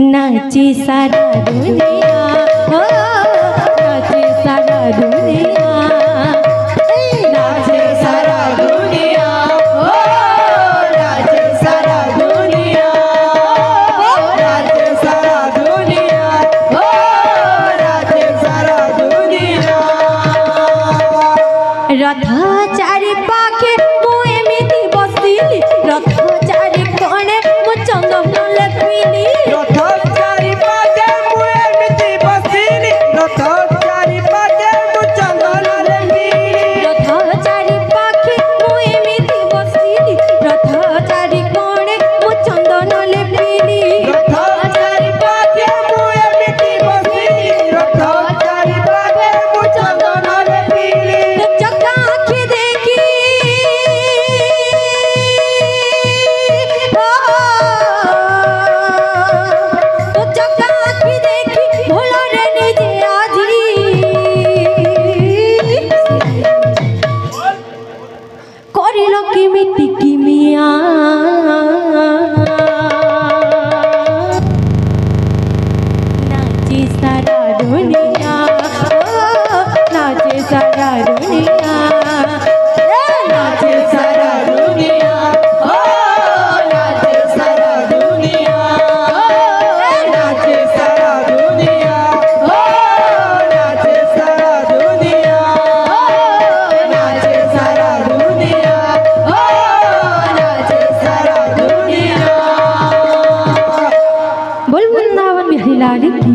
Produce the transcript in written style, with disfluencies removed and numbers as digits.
नाची सारा दुनिया हो नाची सारा दुनिया नाचे सारा दुनिया हो नाचे सारा दुनिया हो नाचे सारा दुनिया हो नाचे सारा दुनिया रथ चारि पाखे मु एमिति बसिली रथ चारि कोणे मु चंदन लेपिली रथ चारि पाखे मु एमिति बसिली रथ चारि पाखे मु चंदन लेपिली रथ चारि पाखे मु एमिति बसिली रथ चारि कोणे मु चंदन लेपिली रथ चारि पाखे मु एमिति बसिली रथ चारि पाखे मु चंदन लेपिली चक्का आँखी देखी तो चक्का आँखी देखी भोला रे निजे आजी करिल किमिति किमिया नाची सारा दुनिया नाचे सारा दुनिया नाचे सारा दुनिया हो नाचे सारा दुनिया नाचे सारा दुनिया हो नाचे सारा दुनिया नाचे सारा दुनिया हो नाचे सारा दुनिया बोल वृंदावन बिहारी लाल की